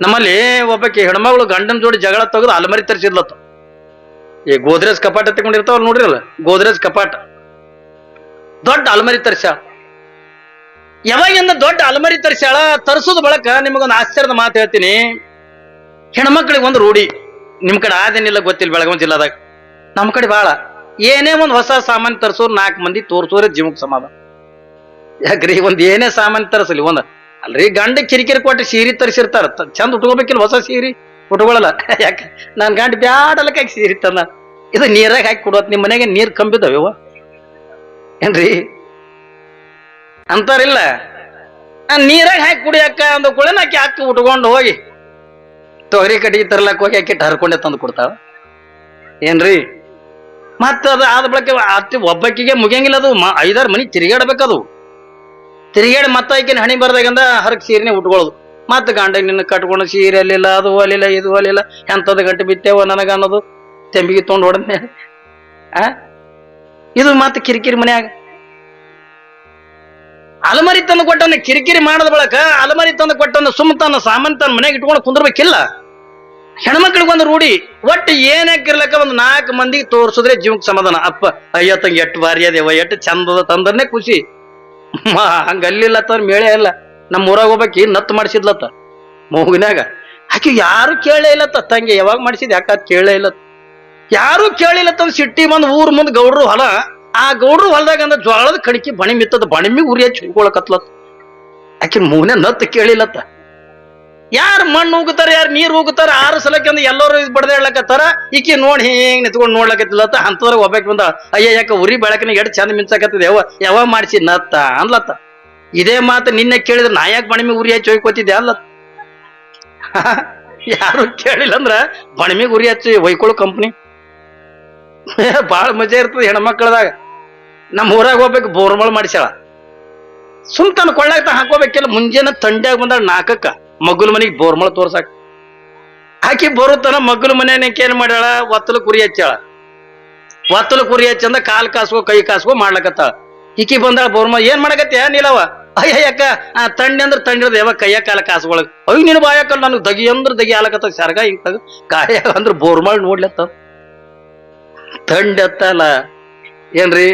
ನಮ್ಮಲ್ಲಿ ಒಬ್ಬಾಕಿ ಹೆಣ್ಮಗಳು ಗಂಡನ ಜೋಡಿ ಜಗಳ ತೆಗೆದು ಅಲಮರಿ ತರಿಸಿದ್ಲತ್ತ. ಈ ಗೋದ್ರೇಜ್ ಕಪಾಟ ತಗೊಂಡಿರ್ತಾವ ನೋಡ್ರಿಲ್ಲ, ಗೋದ್ರೇಜ್ ಕಪಾಟ ದೊಡ್ಡ ಅಲಮರಿ ತರಿಸ್ಯಾಳ. ಯಾವಾಗಿಂದ ದೊಡ್ಡ ಅಲಮರಿ ತರಿಸ್ಯಾಳ, ತರಿಸೋದ್ ಬಳಕ ನಿಮಗೊಂದು ಆಶ್ಚರ್ಯದ ಮಾತು ಹೇಳ್ತೀನಿ. ಹೆಣ್ಮಕ್ಳಿಗೆ ಒಂದು ರೂಢಿ, ನಿಮ್ ಕಡೆ ಆದೇನಿಲ್ಲ ಗೊತ್ತಿಲ್ಲ, ಬೆಳಗಾವಿ ಜಿಲ್ಲಾದಾಗ ನಮ್ಮ ಕಡೆ ಬಾಳ ಏನೇ ಒಂದು ಹೊಸ ಸಾಮಾನು ತರಿಸೋರು 4 ಮಂದಿ ತೋರ್ಸೋರೆ ಜೀವಕ್ಕೆ ಸಮಾಧಾನ. ಯಾಕ್ರಿ ಒಂದ್ ಏನೇ ಸಾಮಾನು ತರಿಸಲಿ ಒಂದ್ ಅಲ್ರಿ, ಗಂಡ ಕಿರಿಕಿರಿ ಕೊಟ್ಟು ಸೀರೆ ತರಿಸಿರ್ತಾರ, ಚಂದ ಉಟ್ಕೋಬೇಕಿಲ್ಲ, ಹೊಸ ಸೀರೆ ಉಟ್ಕೊಳ್ಳಲ್ಲ. ಯಾಕೆ ನಾನ್ ಗಂಡ ಬ್ಯಾಡಲಕ್ಕ ಸೀರೆ ತಂದ, ಇದು ನೀರಾಗ ಹಾಕಿ ಕೊಡೋತ್. ನಿಮ್ ಮನೆಗೆ ನೀರ್ ಕಂಬಿದಾವ ಏನ್ರಿ ಅಂತಾರಿಲ್ಲ, ನೀರಾಗ ಹಾಕಿ ಕುಡಿಯಕ್ಕ ಅಂದ ಕೂಡ ಆಕಿ ಹಾಕಿ ಉಟ್ಕೊಂಡು ಹೋಗಿ ತೊಗರಿ ಕಟ್ಟಿಗೆ ತರ್ಲಕ್ ಹೋಗಿ ಆಕಿ ಹರ್ಕೊಂಡೆ ತಂದು ಕೊಡ್ತಾವ ಏನ್ರಿ. ಮತ್ತ ಅದು ಆದ ಬಳಕೆ ಅತ್ತಿ ಒಬ್ಬಕ್ಕಿಗೆ ಮುಗಿಯಂಗಿಲ್ಲ, ಅದು 5-6 ಮನಿ ತಿರುಗಾಡ್ಬೇಕದು. ತಿರುಗಾಡಿ ಮತ್ತ ಆಕಿನ ಹಣಿ ಬರ್ದಾಗಂದ ಹರಕ್ ಸೀರೆನೆ ಉಟ್ಕೊಳ್ಳೋದು. ಮತ್ತ ಗಂಡ ನಿನ್ನ ಕಟ್ಕೊಂಡು ಸೀರೆ ಅಲ್ಲಿಲ್ಲ, ಅದು ಅಲ್ಲಿಲ್ಲ, ಇದು ಅಲ್ಲಿಲ್ಲ, ಎಂತದ ಗಂಟೆ ಬಿತ್ತೇವ ನನಗ ಅನ್ನೋದು ತೆಂಬಿಗೆ ತೊಗೊಂಡು ಹೊಡದ್ನೆ. ಇದು ಮತ್ತ ಕಿರಿಕಿರಿ ಮನ್ಯಾಗ ಅಲಮರಿ ತಂದು ಕೊಟ್ಟವನ್ನ ಕಿರಿಕಿರಿ ಮಾಡದ ಬಳಕ ಅಲಮರಿ ತಂದು ಕೊಟ್ಟವನ್ನ ಸುಮ್ಮ ತನ್ನ ಸಾಮಾನ್ ತನ್ನ ಮನೆಯಾಗ ಇಟ್ಕೊಂಡು ಕುಂದ್ರಬೇಕಿಲ್ಲ. ಹೆಣ್ಮಕ್ಳಿಗೆ ಒಂದು ರೂಢಿ, ಒಟ್ಟು ಏನಾಕಿರ್ಲಕ್ಕ ಒಂದು 4 ಮಂದಿಗೆ ತೋರ್ಸಿದ್ರೆ ಜೀವಕ್ಕೆ ಸಮಾಧಾನ. ಅಪ್ಪ ಅಯ್ಯ ತಂಗ ಎಟ್ಟು ಭಾರಿ ಅದೇವ, ಎಟ್ಟು ಚಂದದ ತಂದ್ರನೆ ಖುಷಿ. ಹಂಗಲ್ಲಿಲ್ಲ ತಂದ್ರ ಮೇಳೆ ಇಲ್ಲ. ನಮ್ಮ ಊರಾಗ ಹೋಗ್ಬೇಕಿ ನತ್ತು ಮಾಡಿಸಿದ್ಲತ್ತ ಮೂಗಿನಾಗ, ಆಕಿ ಯಾರು ಕೇಳೇ ಇಲ್ಲತ್ತ. ತಂಗಿ ಯಾವಾಗ ಮಾಡಿಸಿದ್ ಯಾಕ ಕೇಳೇ ಇಲ್ಲತ್ತ, ಯಾರು ಕೇಳಿಲ್ಲತ್ತಂದ್ ಸಿಟ್ಟಿ ಬಂದ್ ಊರ್ ಮುಂದ್ ಗೌಡ್ರು ಹೊಲ, ಆ ಗೌಡ್ರು ಹೊಲದಾಗ ಅಂದ ಜ್ವಾಳದ ಕಣಿಕಿ ಬಣಿ ಮಿತ್ತದ, ಬಣಿಮಿಗ್ ಉರಿ ಹಚ್ಚಿ ಹಿಡ್ಕೊಳಕತ್ಲತ್ತ. ಆಕಿ ಮೂಗನೆ ನತ್ತು ಕೇಳಿಲ್ಲತ್ತ. ಯಾರು ಮಣ್ಣು ಹೋಗುತ್ತಾರ, ಯಾರು ನೀರು ಹೋಗುತ್ತಾರ, 6 ಸಲಕ್ಕೆ ಅಂದ ಎಲ್ಲರೂ ಬಡದೆ ಹೇಳಕತ್ತಾರ. ಈಕಿ ನೋಡಿ ಹಿಂಗ್ ನಿಂತ್ಕೊಂಡು ನೋಡ್ಲಕತ್ತಿಲ್ಲತ್ತ. ಅಂತದ್ರ ಒಬ್ಬಾಕಿ ಬಂದ, ಅಯ್ಯ ಯಾಕ ಉರಿ ಬೆಳಕಿನ ಎಡ್ ಚಂದ ಮಿಂಚಾಕತ್ತದ, ಯಾವಾಗ ಮಾಡಿಸಿ ನತ್ತ ಅನ್ಲತ್ತ. ಇದೇ ಮಾತು ನಿನ್ನೆ ಕೇಳಿದ್ರೆ ನಾ ಯಾಕೆ ಬಣಿಮಿಗ್ ಉರಿ ಹಚ್ಚಿ ಹೋಯ್ಕೋತಿದ್ದೆ ಅನ್ಲತ್ತ. ಯಾರು ಕೇಳಿಲ್ಲ ಅಂದ್ರ ಬಣಿಮಿಗ್ ಉರಿ ಹಚ್ಚಿ ಒಯ್ಕೊಳ್ಳೋ ಕಂಪ್ನಿ ಬಾಳ ಮಜಾ ಇರ್ತದೆ ಹೆಣ್ಮಕ್ಳದಾಗ. ನಮ್ಮ ಊರಾಗ ಹೋಗ್ಬೇಕು ಬೋರ್ಮಳ್ ಮಾಡಿಸ್ಯಾಳ, ಸುಮ್ತಾನ ಕೊಳ್ಳಾಗ ಹಾಕೋಬೇಕಿಲ್ಲ. ಮುಂಜಾನೆ ತಂಡ್ಯಾಗ ಬಂದಾಳ 4ಕ್ಕ ಮಗ್ಗುಲ ಮನೆಗೆ ಬೋರ್ಮಳ ತೋರ್ಸಾಕ. ಆಕಿ ಬರುತ್ತಾನ ಮಗ್ಗುಲ ಮನೆಯಕ್ಕೆ ಏನ್ ಮಾಡ್ಯಾಳ, ಒತ್ತಲು ಕುರಿ ಹಚ್ಚಾಳ. ಒತ್ತಲು ಕುರಿ ಹಚ್ಚಂದ ಕಾಲ್ ಕಾಸ್ಕೋ ಕೈ ಕಾಸ್ಕೋ ಮಾಡ್ಲಕತ್ತಾಳ. ಈಕಿ ಬಂದಾಳ ಬೋರ್ಮಳ, ಏನ್ ಮಾಡಕತ್ಯ ನೀಲವ? ಅಯ್ಯ ಯಾಕ ತಂಡಿ ಅಂದ್ರ ತಂಡಿರದ ಯಾವಾಗ ಕೈಯ ಕಾಲ ಕಾಸ್ಕೊಳಕ್. ಅಯ್ಯ ನೀನು ಬಾಯಕಲ್ಲ, ನನಗ್ ದಗಿ ಅಂದ್ರ ದಗಿ ಆಲಕತ್ತ ಸರ್ಗ ಹಿಂಗ್ ತಗ ಕಾಯ ಅಂದ್ರ ಬೋರ್ಮಳ್ ನೋಡ್ಲತ್ತ. ತಂಡಿ ಅತ್ತಲ್ಲ ಏನ್ರಿ,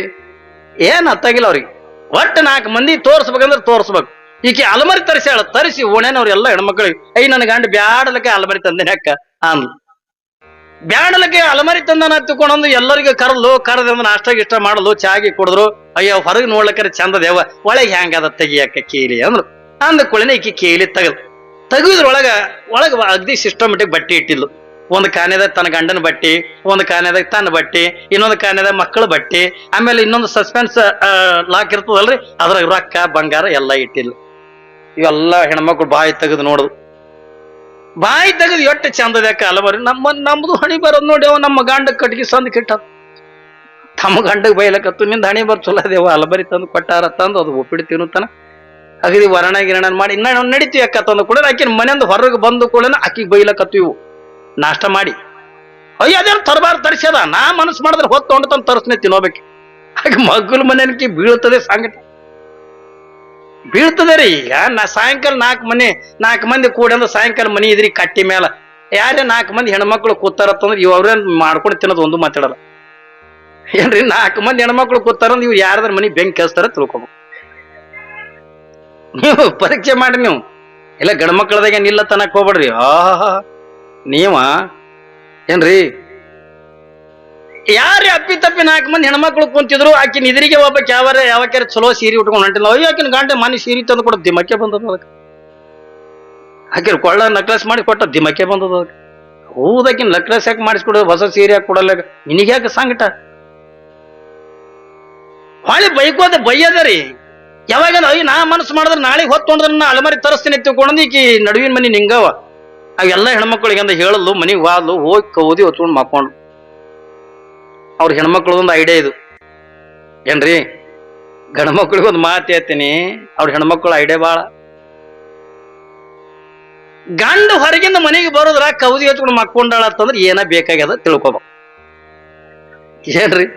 ಏನ್ ಅತ್ತಾಗಿಲ್ಲ ಅವ್ರಿಗೆ. ಒಟ್ಟು 4 ಮಂದಿ ತೋರ್ಸ್ಬೇಕಂದ್ರ ತೋರ್ಸ್ಬೇಕು. ಈಕಿ ಅಲಮರಿ ತರಿಸ್ಯಾಳ, ತರಿಸಿ ಓಣ್ಯಾನವ್ರೆಲ್ಲ ಹೆಣ್ಮಕ್ಳಿಗೆ, ಅಯ್ಯ ನನ್ ಗಂಡ ಬ್ಯಾಡಲಕ್ಕೆ ಅಲಮರಿ ತಂದೇನೆ ಅಕ್ಕ ಅಂದ್ಲು. ಬ್ಯಾಡಲಕ್ಕೆ ಅಲಮರಿ ತಂದನ ಹತ್ತಿಕೊಂಡಂದು ಎಲ್ಲರಿಗೂ ಕರೆದ ನಾಷ್ಟ ಗಿಷ್ಟ ಮಾಡಲು, ಚಾಗಿ ಕುಡಿದ್ರು. ಅಯ್ಯ ಹೊರಗೆ ನೋಡ್ಲಕ್ಕಾರ ಚಂದ ದೇವ, ಒಳಗೆ ಹೆಂಗದ ತೆಗಿಯಕ್ಕ ಕೇಲಿ ಅಂದ್ರು. ಅಂದ ಕೂಡಲೇ ಈಕಿ ಕೇಲಿ ತೆಗಿದ್ರೊಳಗ ಅಗ್ದಿ ಸಿಸ್ಟಮೆಟಿಕ್ ಬಟ್ಟೆ ಇಟ್ಟಿದ್ಲು. ಒಂದು ಕಾನೆದಾಗ ತನ್ನ ಗಂಡನ ಬಟ್ಟಿ, ಒಂದು ಕಾನೆದಾಗ ತನ್ನ ಬಟ್ಟಿ, ಇನ್ನೊಂದು ಕಾನೆದಾಗ ಮಕ್ಕಳ ಬಟ್ಟಿ, ಆಮೇಲೆ ಇನ್ನೊಂದು ಸಸ್ಪೆನ್ಸ್ ಲಾಕ್ ಇರ್ತದಲ್ರಿ, ಅದ್ರಾಗ ರೊಕ್ಕ ಬಂಗಾರ ಎಲ್ಲ ಇಟ್ಟಿಲ್ಲ. ಇವೆಲ್ಲ ಹೆಣ್ಮಕ್ಳು ಬಾಯಿ ತೆಗೆದು ನೋಡುದು, ಬಾಯಿ ತೆಗೆದು ಎಟ್ಟು ಚಂದದ ಯಾಕ ಅಲಮರಿ. ನಮ್ದು ಹಣಿ ಬರೋದ್ ನೋಡಿ, ಅವ ನಮ್ಮ ಗಂಡ ಕಟ್ಗಿ ಸಂದ್ ಕಿಟ್ಟ ತಮ್ಮ ಗಂಡಗ್ ಬೈಲಕತ್ತು, ನಿಂದ ಹಣಿ ಬರ್ ಚಲೋ ದೇವ ಅಲಮರಿ ತಂದು ಕೊಟ್ಟಾರ ತಂದು ಅದು ಒಪ್ಪಿಡಿ ತಿನ್ನುತ್ತಾನ. ಅಗದಿ ವರ್ಣ ಗಿರಣ ಮಾಡಿ ಇನ್ನ ನಡೀತೀವಿ ಅಕ್ಕ ತಂದು ಕೂಡ ಆಕಿನ ಮನೆಯಿಂದ ಹೊರಗೆ ಬಂದು ಕೂಡ ಆಕಿಗೆ ಬೈಲಕತ್ತು. ಇವು ನಾಷ್ಟ ಮಾಡಿ ಅಯ್ಯ ಅದೇನು ತರಬಾರ ತರಿಸ್ಯದ, ನಾ ಮನಸ್ಸು ಮಾಡಿದ್ರೆ ಹೊತ್ತು ತೊಗೊಂಡು ತಂದು ತರಿಸ್ನೆ ತಿನ್ನೋಬೇಕು. ಹಾಗೆ ಮಗ್ಗುಲ ಮನೆಯನ್ಕಿ ಬೀಳ್ತದೆ ಸಂಗಟ ಬೀಳ್ತದೆ ರೀ. ಈಗ ಸಾಯಂಕಾಲ 4 ಮಂದಿ ಕೂಡಿ ಅಂದ್ರೆ ಸಾಯಂಕಾಲ ಮನಿ ಇದ್ರಿ ಕಟ್ಟಿ ಮೇಲ ಯಾರೇ 4 ಮಂದಿ ಹೆಣ್ಮಕ್ಳು ಕೂತಾರತ್ತಂದ್ರೆ ಇವ್ ಅವ್ರೇನ್ ಮಾಡ್ಕೊಂಡು ತಿನ್ನೋದು ಒಂದು ಮಾತಾಡಲ್ಲ ಏನ್ರಿ. 4 ಮಂದಿ ಹೆಣ್ಮಕ್ಳು ಕೂತಾರಂದ್ರೆ ಇವ್ ಯಾರದ್ರ ಮನಿ ಬೆಂಕಿ ಹಚ್ತಾರ ತಿಳ್ಕೊಬೇಕು. ನೀವು ಪರೀಕ್ಷೆ ಮಾಡಿ, ನೀವು ಎಲ್ಲ ಗಂಡ್ಮಕ್ಳದಾಗ ಏನಿಲ್ಲ ತನಕ ಹೋಗ್ಬೇಡ್ರಿ. ನೀವ ಏನ್ರಿ, ಯಾರೇ ಅಪ್ಪಿ ತಪ್ಪಿ 4 ಮಂದಿ ಹೆಣ್ಮಕ್ಳು ಕುಂತಿದ್ರು. ಆಕಿನ ಇದ್ರಿಗೆ ಒಬ್ಬಕ್ಕೆ ಯಾವಾಕ್ಯಾರ ಚಲೋ ಸೀರೆ ಉಟ್ಕೊಂಡು ಹೊಂಟಿಲ್ಲ. ಅಯ್ಯೋ ಆಕಿನ ಗಂಟೆ ಮನೆ ಸೀರೆ ತಂದು ಕೊಡ ದಿಮಕ್ಕೆ ಬಂದದ ಅದಕ್ಕೆ. ಆಕಿನ ಕೊಳ್ಳ ನಕ್ಲಸ್ ಮಾಡಿ ಕೊಟ್ಟ ದಿಮಕ್ಕೆ ಬಂದದ ಅದಕ್ಕೆ. ಹೌದಾಕಿನ ನಕ್ಲಸ್ ಯಾಕೆ ಮಾಡಿಸ್ಕೊಡೋದು, ಹೊಸ ಸೀರೆ ಯಾಕೆ ಕೊಡಲ್ಲ ನಿನಗ್ಯಾಕೆ ಸಂಕಟ? ಹೊಳಿ ಬೈಕೋದ ಬೈಯದ ರೀ. ಯಾವಾಗ ಅಯ್ಯ ನಾ ಮನಸ್ಸು ಮಾಡಿದ್ರೆ ನಾಳೆಗೆ ಹೊತ್ತೊಂಡ್ರ ಅಲಮಾರಿ ತರಿಸ್ತೀನಿ ತಿಳ್ಕೊಂಡು ಈಕಿ ನಡುವಿನ ಮನಿ ನಿಂಗವ. ಅವೆಲ್ಲ ಹೆಣ್ಮಕ್ಳಿಗೆ ಅಂದ ಹೇಳಲು ಮನಿಗೆ ವಾದ್ಲು ಹೋಗಿ ಕೌದಿ ಹೊತ್ಕೊಂಡು ಮಕ್ಕೊಂಡು. ಅವ್ರ ಹೆಣ್ಮಕ್ಳದೊಂದು ಐಡಿಯಾ ಇದು ಏನ್ರಿ. ಗಂಡ್ಮಕ್ಳಿಗೆ ಒಂದು ಮಾತು ಹೇಳ್ತೀನಿ, ಅವ್ರ ಹೆಣ್ಮಕ್ಳು ಐಡಿಯಾ ಬಾಳ. ಗಂಡ ಹೊರಗಿಂದ ಮನೆಗೆ ಬರೋದ್ರ ಕೌದಿ ಹಚ್ಕೊಂಡು ಮಕ್ಕೊಂಡಾಳ ಅಂತಂದ್ರೆ ಏನ ಬೇಕಾಗ್ಯದ ತಿಳ್ಕೊಬೇಕು ಏನ್ರಿ.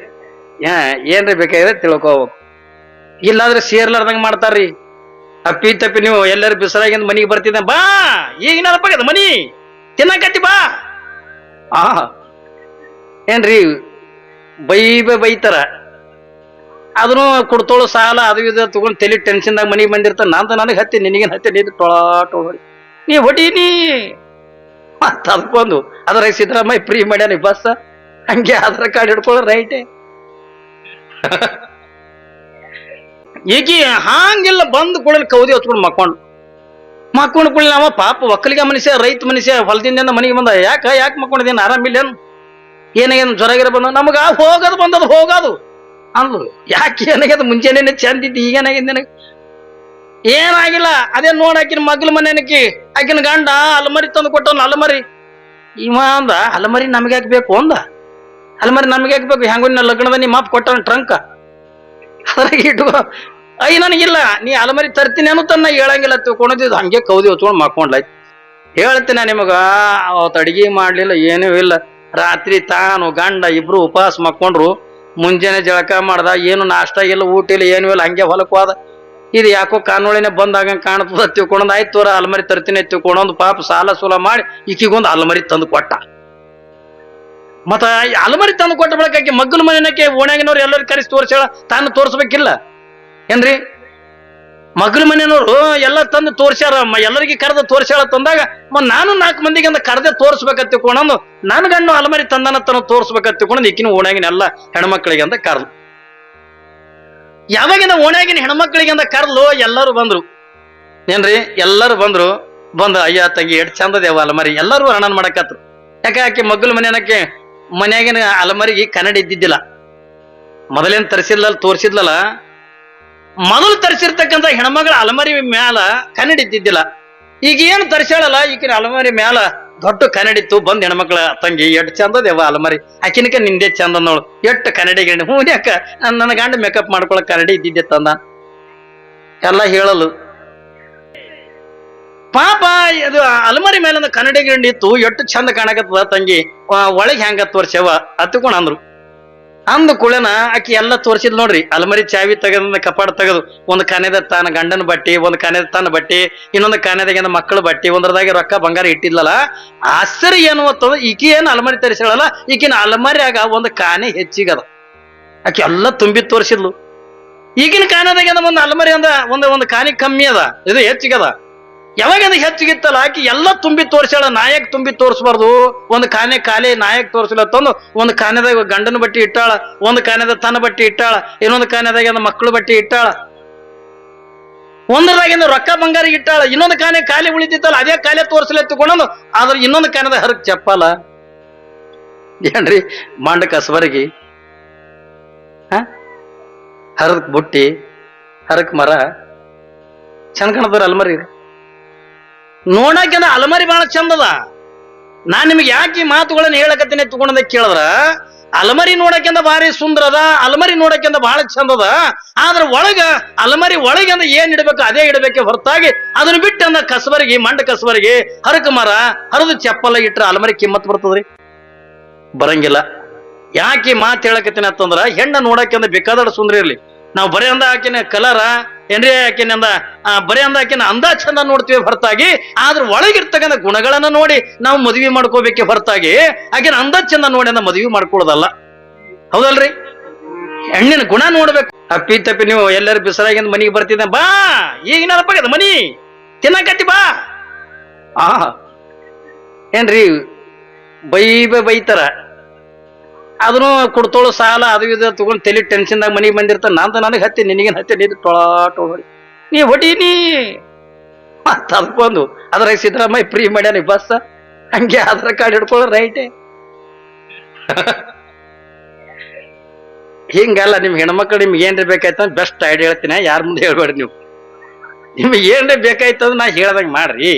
ಏನ್ರಿ ಬೇಕಾಗ್ಯದ ತಿಳ್ಕೊಬೇಕು. ಇಲ್ಲಾಂದ್ರೆ ಸೇರ್ಲಾರ್ದಂಗ ಮಾಡ್ತಾರ್ರಿ. ಅಪ್ಪಿ ತಪ್ಪಿ ನೀವು ಎಲ್ಲರೂ ಬಿಸಿಲಾಗಿಂದ ಮನಿಗೆ ಬರ್ತಿದ್ದ ಬಾ ಈಗ ನೆನಪಾಗದ ಮನಿ ತಿನ್ನಕತ್ತಿ ಬಾ ಆ ಏನ್ರಿ ಬೈತಾರ ಅದನ್ನು ಕೊಡ್ತೋಳು ಸಾಲ ಅದು ಇದು ತಗೊಂಡು ತಲೆ ಟೆನ್ಷನ್ದಾಗ ಮನಿಗೆ ಬಂದಿರ್ತಾನ ನಂತ ನನಗೆ ಹತ್ತಿ ನಿನಗೇನು ಹತ್ತಿ ನೀನು ಟೊಳಾಟೋಳಿ ನೀ ಹೊಡೀನಿ ಮತ್ತ ಅದಕ್ಕೊಂದು ಅದ್ರಾಗ ಸಿದ್ದರಾಮಯ್ಯ ಫ್ರೀ ಮಾಡ್ಯಾನ ಬಸ್ ಹಂಗೆ ಆಧಾರ್ ಕಾರ್ಡ್ ಹಿಡ್ಕೊಳ್ಳೋ ರೈಟೇ ಈಗ ಹಾಂಗೆಲ್ಲ ಬಂದು ಕೂಡಲಿ ಕೌದಿ ಹೊತ್ಕೊಂಡು ಮಕ್ಕೊಂಡು ಕೂಡಲಿ ನಾವ ಪಾಪ ಒಕ್ಕಲಿಗ ಮನುಷ್ಯ ರೈತ ಮನುಷ್ಯ ಹೊಲದಿಂದ ಮನೆಗೆ ಬಂದ ಯಾಕೆ ಮಕ್ಕೊಂಡಿದ್ದೇನು ಆರಾಮಿಲ್ಲೇನು ಏನಾಗ್ಯದ ಜ್ವರಗಿರ ಬಂದ ನಮಗ ಹೋಗೋದು ಅಂದ್ರು ಯಾಕೆ ಏನಾಗ್ಯದ ಮುಂಚೆನೇ ಚಂದಿದ್ದು ಈಗೇನಾಗ್ಯದ ನನಗೆ ಏನಾಗಿಲ್ಲ ಅದೇ ನೋಡಾಕಿನ ಮಗ್ಲ ಮನೆನಕಿ ಆಕಿನ ಗಂಡ ಅಲಮರಿ ತಂದು ಕೊಟ್ಟವನು ಅಲಮರಿ ಇವ ಅಂದ ಅಲಮರಿ ನಮ್ಗೆ ಯಾಕೆ ಬೇಕು ಅಂದ ಅಲಮರಿ ನಮ್ಗೆ ಯಾಕೆ ಬೇಕು ಹೆಂಗ ಲಗ್ನದ ನಿಮ್ಮ ಮಾಪ್ ಕೊಟ್ಟವನ್ ಟ್ರಂಕ್ ಅದ್ರಾಗ ಇಟ್ಕೋ ನನಗಿಲ್ಲ ನೀ ಅಲಮರಿ ತರ್ತೀನಿ ಅನ್ನೋ ತನ್ನ ಹೇಳಂಗಿಲ್ಲ ತಿಳ್ಕೊಂಡಿದ್ದು ಹಂಗೆ ಕೌದಿ ಹೊತ್ಕೊಂಡು ಮಕ್ಕೊಂಡ್ಲಾಯ್ತು ಹೇಳ್ತೀನಿ ನಿಮಗ ಅವತ್ತು ಅಡಿಗೆ ಮಾಡ್ಲಿಲ್ಲ ಏನೂ ಇಲ್ಲ ರಾತ್ರಿ ತಾನು ಗಂಡ ಇಬ್ರು ಉಪವಾಸ ಮಕ್ಕೊಂಡ್ರು ಮುಂಜಾನೆ ಜಳಕ ಮಾಡ್ದ ಏನು ನಾಷ್ಟ ಇಲ್ಲ ಊಟ ಇಲ್ಲ ಏನೂ ಇಲ್ಲ ಹಂಗೆ ಹೊಲಕ್ಕೆ ಹೋದ ಇದು ಯಾಕೋ ಕಾನೂಳಿನೇ ಬಂದಾಗ ಕಾಣ್ತದ ತಿಳ್ಕೊಂಡ್ ಆಯ್ತು ತೋರ ಅಲಮರಿ ತರ್ತೀನಿ ತಿಳ್ಕೊಂಡೊಂದು ಪಾಪ ಸಾಲ ಸೂಲ ಮಾಡಿ ಈಕಿಗೊಂದು ಅಲಮರಿ ತಂದು ಕೊಟ್ಟ ಮತ್ತ ಅಲಮರಿ ತಂದು ಕೊಟ್ಟ ಬಳಕಿ ಮಗ್ಗಲ ಮನೆನಕ್ಕೆ ಓಣ್ಯಾಗಿನವ್ರು ಎಲ್ಲರೂ ಕರೆಸಿ ತೋರ್ಸೇಳ ತಾನು ತೋರ್ಸ್ಬೇಕಿಲ್ಲ ಏನ್ರಿ ಮಗ್ಲ ಮನೆಯವರು ಎಲ್ಲ ತಂದು ತೋರ್ಸ್ಯಾರ ಎಲ್ಲರಿಗೆ ಕರೆದ ತೋರ್ಸ್ಯಾಳ ತಂದಾಗ ನಾನು 4 ಮಂದಿಗೆ ಅಂತ ಕರೆದೇ ತೋರ್ಸ್ಬೇಕಂತ ತಿಳ್ಕೊಂಡು ನನ್ ಗಣ್ಣು ಅಲಮರಿ ತಂದನ ತನ್ನ ತೋರ್ಸ್ಬೇಕಂತ ತಿಳ್ಕೊಂಡು ಈಕಿನ ಓಣ್ಯಾಗಿನ ಎಲ್ಲ ಹೆಣ್ಮಕ್ಳಿಗೆ ಅಂತ ಕರೆದು ಯಾವಾಗಿನ ಓಣ್ಯಾಗಿನ ಹೆಣ್ಮಕ್ಳಿಗೆ ಅಂತ ಕರೆದ್ಲು ಎಲ್ಲರೂ ಬಂದ್ರು ಏನ್ರಿ ಎಲ್ಲರೂ ಬಂದು ಅಯ್ಯ ತಂಗಿ ಎಷ್ಟ್ ಚಂದದೇವ ಅಲಮರಿ ಎಲ್ಲರೂ ವರ್ಣನ ಮಾಡಕತ್ರು ಯಾಕೆ ಆಕೆ ಮಗ್ಲ ಮನೆಯನಕ್ಕೆ ಮನ್ಯಾಗಿನ ಅಲಮರಿಗೆ ಕನ್ನಡಿ ಇದ್ದಿದ್ದಿಲ್ಲ ಮೊದಲೇನ್ ತರಿಸಿದ್ಲಲ್ಲ ತೋರ್ಸಿದ್ಲಲ್ಲ ಮೊದಲು ತರಿಸಿರ್ತಕ್ಕಂಥ ಹೆಣ್ಮಗಳ ಅಲಮರಿ ಮ್ಯಾಲ ಕನ್ನಡಿ ಇದ್ದಿದ್ದಿಲ್ಲ ಈಗ ಏನು ತರಿಸಾಳಲ್ಲ ಈಗಿನ ಅಲಮರಿ ಮ್ಯಾಲ ದೊಡ್ಡ ಕನ್ನಡಿತ್ತು ಬಂದ್ ಹೆಣ್ಮಕ್ಳ ತಂಗಿ ಎಷ್ಟ್ ಚಂದದೇವ ಅಲಮರಿ ಆಕಿನಕ ನಿಂದೆ ಚಂದ ನೋಳು ಎಷ್ಟ್ ಕನ್ನಡಿ ಗಿರಣಿ ಯಾಕ ನನ್ನ ಗಂಡ ಮೇಕಪ್ ಮಾಡ್ಕೊಳಕ್ ಕನ್ನಡಿ ಇದ್ದಿದ್ದೆ ತಂದ ಎಲ್ಲ ಹೇಳಲು ಪಾಪ ಇದು ಅಲಮರಿ ಮೇಲೊಂದು ಕನ್ನಡಿ ಗಿರಣಿ ಇತ್ತು ಎಷ್ಟು ಚಂದ ಕಾಣಕತ್ತದ ತಂಗಿ ಒಳಗೆ ಹೆಂಗ ತೋರ್ಸ್ಯವ ಹತ್ಕೊಂಡ್ ಅಂದ್ರು ಅಂದ ಕುಳನ ಆಕಿ ಎಲ್ಲ ತೋರ್ಸಿದ್ ನೋಡ್ರಿ ಅಲಮರಿ ಚಾವಿ ತೆಗದ ಕಪಾಡ ತೆಗೆದು ಒಂದು ಕಾನೆದ ತಾನ ಗಂಡನ ಬಟ್ಟಿ ಒಂದು ಕಾನೆದ ತನ್ನ ಬಟ್ಟಿ ಇನ್ನೊಂದು ಕಾನೆದಾಗ ಮಕ್ಕಳ ಬಟ್ಟಿ ಒಂದ್ರದಾಗ ರೊಕ್ಕ ಬಂಗಾರ ಇಟ್ಟಿದ್ಲಲ್ಲ ಆಶ್ಚರ್ಯ ಏನು ಅಂತಂದ್ರೆ ಈಕಿ ಏನು ಅಲಮರಿ ತರಿಸಳಲ್ಲ ಈಕಿನ ಅಲಮರಿಯಾಗ ಒಂದು ಕಾನೆ ಹೆಚ್ಚಿಗದ ಆಕಿ ಎಲ್ಲ ತುಂಬಿ ತೋರಿಸಿದ್ಲು ಈಗಿನ ಕಾನೆದಾಗ ಒಂದು ಅಲಮರಿ ಅಂದ ಒಂದು ಕಾನೆ ಕಮ್ಮಿ ಅದ ಇದು ಹೆಚ್ಚಿಗದ ಯಾವಾಗ ಹೆಚ್ಚಿಗಿತ್ತಲ್ಲ ಆಕಿ ಎಲ್ಲ ತುಂಬಿ ತೋರ್ಸಾಳ ನಾಯಕ್ ತುಂಬಿ ತೋರಿಸ್ಬಾರ್ದು ಒಂದು ಕಾನೆ ಖಾಲಿ ನಾಯಕ್ ತೋರಿಸಲ ತಂದು ಒಂದು ಕಾನೆದಾಗ ಗಂಡನ ಬಟ್ಟಿ ಇಟ್ಟಾಳ ಒಂದು ಕಾನೆದ ತನ್ನ ಬಟ್ಟಿ ಇಟ್ಟಾಳ ಇನ್ನೊಂದು ಕಾನೆದಾಗ ಮಕ್ಕಳು ಬಟ್ಟಿ ಇಟ್ಟಾಳ ಒಂದ್ರದಾಗಿಂದ ರೊಕ್ಕ ಬಂಗಾರ ಇಟ್ಟಾಳ ಇನ್ನೊಂದು ಕಾನೆ ಖಾಲಿ ಉಳಿದಿತ್ತಲ್ಲ ಅದೇ ಕಾಲೆ ತೋರಿಸಲ ಎತ್ತುಕೊಂಡು ಆದ್ರೆ ಇನ್ನೊಂದು ಕಾನೆದ ಹರಕ್ ಚಪ್ಪಲ ಏನ್ರಿ ಮಂಡ ಕಸಬರಗಿ ಹರಕ್ ಬುಟ್ಟಿ ಹರಕ್ ಮರ ಚಂದ ಕಾಣದ್ರ ಅಲ್ಮರಿ ನೋಡಾಕ ಅಲಮರಿ ಬಹಳ ಚಂದದ ನಾನ್ ನಿಮ್ಗೆ ಯಾಕೆ ಈ ಮಾತುಗಳನ್ನ ಹೇಳಕತ್ತೀನಿ ತಗೊಂಡ ಕೇಳಿದ್ರ ಅಲಮರಿ ನೋಡಕ್ಕಿಂತ ಭಾರಿ ಸುಂದರದ ಅಲಮರಿ ನೋಡಕ್ಕಿಂತ ಬಹಳ ಚಂದದ ಆದ್ರ ಒಳಗ ಅಲಮರಿ ಒಳಗೆ ಅಂದ ಏನ್ ಇಡ್ಬೇಕು ಅದೇ ಇಡಬೇಕೆ ಹೊರತಾಗಿ ಅದನ್ನ ಬಿಟ್ಟು ಅಂದ ಕಸಬರಿಗೆ ಮಂಡ ಕಸಬರಿಗೆ ಹರಕ ಮರ ಹರಿದು ಚಪ್ಪಲ ಇಟ್ರ ಅಲಮರಿ ಕಿಮ್ಮತ್ ಬರ್ತದ್ರಿ ಬರಂಗಿಲ್ಲ ಯಾಕೆ ಮಾತು ಹೇಳಕತ್ತೀನಿ ಅಂತಂದ್ರ ಹೆಣ್ಣ ನೋಡಕ್ಕಿಂತ ಬೇಕಾದಷ್ಟು ಸುಂದರ ಇರ್ಲಿ ನಾವು ಬರೀ ಅಂದ ಆಕಿನ ಕಲರ ಏನ್ರಿ ಆಕಿನಿಂದ ಬರೀ ಅಂದ ಆಕಿನ ಅಂದ ಚಂದ ನೋಡ್ತೀವಿ ಹೊರತಾಗಿ ಆದ್ರ ಒಳಗಿರ್ತಕ್ಕಂಥ ಗುಣಗಳನ್ನ ನೋಡಿ ನಾವು ಮದುವೆ ಮಾಡ್ಕೋಬೇಕೆ ಹೊರತಾಗಿ ಆಕಿನ ಅಂದ ಚಂದ ನೋಡಿ ಅಂದ ಮದುವೆ ಮಾಡ್ಕೊಳ್ಳೋದಲ್ಲ ಹೌದಲ್ರಿ ಹೆಣ್ಣಿನ ಗುಣ ನೋಡ್ಬೇಕು ಅಪ್ಪಿ ತಪ್ಪಿ ನೀವು ಎಲ್ಲರೂ ಬಿಸಿಲಾಗಿಂದ ಮನಿಗೆ ಬರ್ತಿದ್ದ ಬಾ ಈಗ ನೆನಪಾಗ್ಯದ ಮನಿ ತಿನ್ನಕತ್ತಿ ಬಾ ಏನ್ರಿ ಬೈತಾರ ಅದನ್ನು ಕೊಡ್ತೋಳು ಸಾಲ ಅದು ಇದು ತಗೊಂಡು ತಲೆ ಟೆನ್ಷನ್ದಾಗ ಮನಿಗೆ ಬಂದಿರ್ತಾನ ನಂತ ನನಗೆ ಹತ್ತಿ ನಿನಗೇನು ಹತ್ತಿ ನೀನು ಟೊಳಾಟೋಳಿ ನೀ ಹೊಡೀನಿ ಮತ್ತ ಅದಕ್ಕೊಂದು ಅದ್ರಾಗ ಸಿದ್ದರಾಮಯ್ಯ ಫ್ರೀ ಮಾಡ್ಯಾನ ಬಸ್ ಹಂಗೆ ಆಧಾರ್ ಕಾರ್ಡ್ ಹಿಡ್ಕೊಳ್ಳೋ ರೈಟೇ ಹಿಂಗಲ್ಲ ನಿಮ್ ಹೆಣ್ಮಕ್ಳು ನಿಮ್ಗೆ ಏನ್ರಿ ಬೇಕಾಯ್ತ ಬೆಸ್ಟ್ ಐಡಿಯಾ ಹೇಳ್ತೀನಿ ಯಾರ ಮುಂದೆ ಹೇಳ್ಬೇಡ್ರಿ ನೀವು ನಿಮ್ಗೆ ಏನ್ರಿ ಬೇಕಾಯ್ತದ ನಾ ಹೇಳ್ದಂಗೆ ಮಾಡ್ರಿ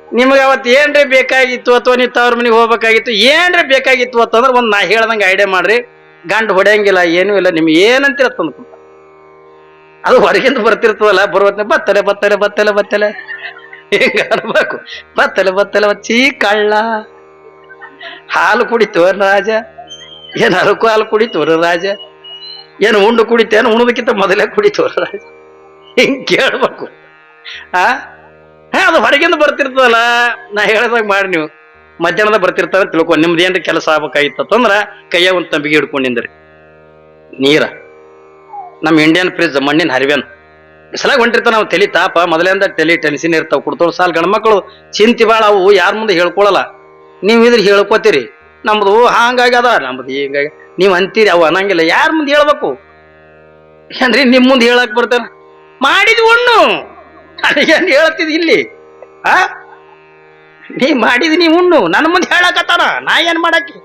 ನಿಮ್ಗೆ ಅವತ್ತು ಏನ್ರಿ ಬೇಕಾಗಿತ್ತು ಅಥವಾ ನೀವು ತವ್ರ ಮನೆಗೆ ಹೋಗ್ಬೇಕಾಗಿತ್ತು ಏನ್ರಿ ಬೇಕಾಗಿತ್ತು ಅಂತಂದ್ರೆ ಒಂದು ನಾ ಹೇಳ್ದಂಗೆ ಐಡಿಯಾ ಮಾಡ್ರಿ ಗಂಡು ಹೊಡೆಯಂಗಿಲ್ಲ ಏನೂ ಇಲ್ಲ ನಿಮ್ಗೆ ಏನಂತೀರ ತಂದ್ಕೊಂತ ಅದು ಹೊರಗಿಂದ ಬರ್ತಿರ್ತದಲ್ಲ ಬರುವತ್ತ ಬತ್ತಲೆ ಹಿಂಗ ಅನ್ಬೇಕು ಬತ್ತಲೆ ಚೀ ಕಳ್ಳ ಹಾಲು ಕುಡಿತೋರ ರಾಜ ಏನ್ ಹರಕು ಹಾಲು ಕುಡಿತೋರ ರಾಜ ಏನು ಉಂಡು ಕುಡಿತೇನು ಉಣದಕ್ಕಿಂತ ಮೊದಲೇ ಕುಡಿತೋರ ರಾಜ ಹಿಂಗ್ ಕೇಳ್ಬೇಕು ಆ ಅದು ಹೊರಗಿಂದ ಬರ್ತಿರ್ತದಲ್ಲ, ನಾ ಹೇಳ್ದಾಗ ಮಾಡಿ ನೀವು ಮಧ್ಯಾಹ್ನದ ಬರ್ತಿರ್ತಾರ ತಿಳ್ಕೊ. ನಿಮ್ದು ಏನ್ರಿ ಕೆಲಸ ಆಗ್ಬೇಕಾಗಿತ್ತಂದ್ರ ಕೈಯಾಗ ಒಂದು ತಂಬಿಗೆ ಹಿಡ್ಕೊಂಡಿಂದ್ರಿ ನೀರ. ನಮ್ಮ ಇಂಡಿಯನ್ ಫ್ರಿಜ್ ಮಣ್ಣಿನ ಹರಿವೇನ್ ಬಿಸಲಾಗ ಹೊಂಟಿರ್ತಾವ. ನಾವು ತಲಿ ತಾಪ ಮೊದಲಿಂದ ತಲಿ ಟೆನ್ಷನ್ ಇರ್ತಾವ. ಕೊಡ್ತಾವ ಸಾಲ ಗಂಡ್ಮಕ್ಳು ಚಿಂತಿ ಬಾಳ, ಅವು ಯಾರ ಮುಂದೆ ಹೇಳ್ಕೊಳಲ್ಲ. ನೀವು ಇದ್ರ ಹೇಳ್ಕೊತೀರಿ ನಮ್ದು ಹಾಂಗಾಗ್ಯದ ನಮ್ದು ಹಿಂಗಾಗಿ ನೀವ್ ಅಂತೀರಿ, ಅವು ಅನ್ನಂಗಿಲ್ಲ. ಯಾರ ಮುಂದೆ ಹೇಳ್ಬೇಕು ಏನ್ರಿ? ನಿಮ್ ಮುಂದೆ ಹೇಳಕ್ ಬರ್ತಾನ ಮಾಡಿದ್ ಉಣ್ಣು ಏನ್ ಹೇಳ್ತಿದ್ ಇಲ್ಲಿ? ಆ ನೀ ಮಾಡಿದ್ ನೀ ಉಣ್ಣು, ನನ್ನ ಮುಂದೆ ಹೇಳಕತ್ತಾನ, ನಾ ಏನ್ ಮಾಡಾಕಿ?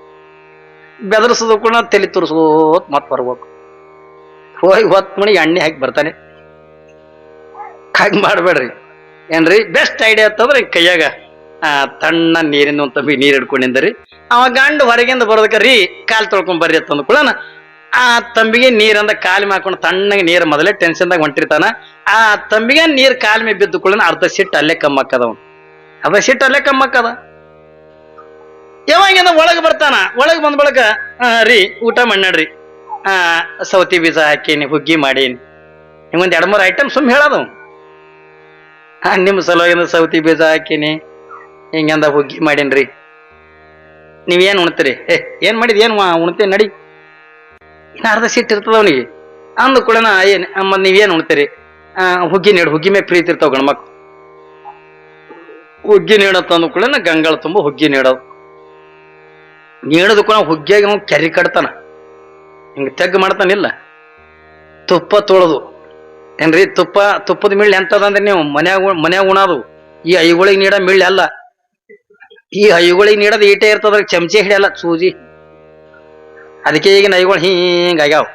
ಬೆದರ್ಸೋದು ಕೂಡ ತಲೆ ತುರ್ಸೋತ್ ಮತ್ ಬರ್ಬೇಕು. ಹೋಗಿ ಹೊತ್ತು ಮಣಿಗೆ ಎಣ್ಣೆ ಹಾಕಿ ಬರ್ತಾನೆ. ಹಾಗೆ ಮಾಡ್ಬೇಡ್ರಿ ಏನ್ರಿ. ಬೆಸ್ಟ್ ಐಡಿಯಾ ಅಂತಂದ್ರೆ ಕೈಯಾಗ ತಣ್ಣ ನೀರಿನ ಒಂದು ತಂಬಿ ನೀರ್ ಹಿಡ್ಕೊಂಡಿಂದ್ರಿ. ಅವ ಗಂಡು ಹೊರಗಿಂದ ಬರೋದಕ್ಕೆ ರೀ ಕಾಲ್ ತೊಳ್ಕೊಂಡ್ ಬರ್ರಿ ಅಂತಂದ ಕೂಡ ಆ ತಂಬಿಗೆ ನೀರಂದ ಕಾಲಿ ಹಾಕೊಂಡು ತಣ್ಣಗೆ ನೀರು ಮೊದಲೇ ಟೆನ್ಷನ್ದಾಗ ಹೊಂಟಿರ್ತಾನ. ಆ ತಂಬಿಗೆ ನೀರ್ ಕಾಲ್ ಮೇ ಬಿದ್ದು ಕೂಡ ಅರ್ಧ ಸಿಟ್ಟು ಅಲ್ಲೇ ಕಮ್ಮಕ್ಕದ. ಅರ್ಧ ಸಿಟ್ಟು ಅಲ್ಲೇ ಕಮ್ಮಕ್ಕದ. ಯಾವಾಗಿಂದ ಒಳಗೆ ಬರ್ತಾನ, ಒಳಗೆ ಬಂದ ಬಳಕ ರೀ ಊಟ ಮಾಡ್ರಿ, ಸೌತಿ ಬೀಜ ಹಾಕೀನಿ, ಹುಗ್ಗಿ ಮಾಡೀನಿ, ನಿಮ್ಮೊಂದ್ 2-3 ಐಟಮ್ ಸುಮ್ ಹೇಳೋದು. ನಿಮ್ಮ ಸಲುವಾಗಿಂದ ಸೌತಿ ಬೀಜ ಹಾಕೀನಿ, ಹಿಂಗಂದ ಹುಗ್ಗಿ ಮಾಡೀನ್ರಿ, ನೀವೇನ್ ಉಣ್ತೀರಿ? ಏನ್ ಮಾಡಿದ್ ಏನ್ ಉಣ್ತೇನೆ ನಡಿ. ಇನ್ನ ಅರ್ಧ ಸಿಟ್ಟು ಇರ್ತದ ಅವನಿಗೆ. ಅಂದ ಕೂಡ ಏನ್ ನೀವೇನ್ ಉಣ್ತೀರಿ? ಹುಗ್ಗಿ ನೀಡು. ಹುಗ್ಗಿ ಮೇಲೆ ಪ್ರೀತಿ ಇರ್ತಾವ ಗಂಡ್ಮಕ್ಳು. ಹುಗ್ಗಿ ನೀಡತ್ತಂದ ಕೂಡ ಗಂಗಳ ತುಂಬ ಹುಗ್ಗಿ ನೀಡೋದು. ನೀಡೋದು ಕೂಡ ಹುಗ್ಗಿಯಾಗಿ ಅವ್ನು ಕೆರಿ ಕಟ್ತಾನ, ಹಿಂಗ ತೆಗ್ ಮಾಡ್ತಾನಿಲ್ಲ. ತುಪ್ಪ ತೊಳೆದು ಏನ್ರಿ, ತುಪ್ಪದ ಮಿಳ್ಳಿ ಎಂತದಂದ್ರೆ ನೀವು ಮನ್ಯಾಗ ಉಣೋದು. ಈ ಐಗಳಿಗೆ ನೀಡ ಮಿಳ್ಳಿ ಅಲ್ಲ. ಈ ಐಗಳಿಗೆ ನೀಡೋದು ಈಟೆ ಇರ್ತದ, ಚಮಚೆ ಹಿಡಿಯಲ್ಲ, ಸೂಜಿ. ಅದಕ್ಕೆ ಈಗಿನ ಐಗಳು ಹಿಂಗಾಗ್ಯಾವ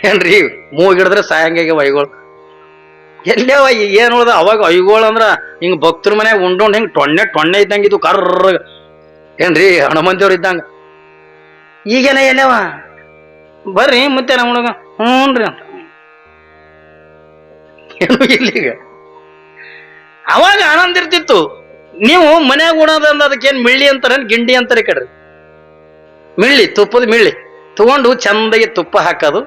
ಏನ್ರಿ. ಮೂಗಿಡಿದ್ರೆ ಸಾಯಂಗಾಗ್ಯಾವ ಐಗಳು. ಎಲ್ಲವ ಈಗ ಏನ್ ನೋಡ್ದ ಅವಾಗ ಐಗಳು ಅಂದ್ರ ಹಿಂಗ್ ಭಕ್ತರ ಮನ್ಯಾಗ ಉಂಡ್ ಹಿಂಗ್ ಟೊಣ್ಣೆ ಇದ್ದಂಗ ಇದು ಕರ್ರ ಏನ್ರಿ, ಹನುಮಂತೇವ್ರ ಇದ್ದಂಗ. ಈಗೇನ ಎಲ್ಲವ ಬರ್ರಿ ಮತ್ತೆ ನಮ್ಮ ಹುಡುಗ ಹ್ಞೂನ್ರಿ ಅಂತ ಏನು ಇಲ್ಲಿಗ. ಅವಾಗ ಆನಂದ ಇರ್ತಿತ್ತು. ನೀವು ಮನ್ಯಾಗ ಉಣೋದಂದ ಅದಕ್ಕೇನ್ ಮಿಳ್ಳಿ ಅಂತಾರ, ಗಿಂಡಿ ಅಂತಾರೆ ಕಡ್ರಿ. ಮಿಳ್ಳಿ, ತುಪ್ಪದ ಮಿಳ್ಳಿ ತಗೊಂಡು ಚಂದಾಗಿ ತುಪ್ಪ ಹಾಕೋದು.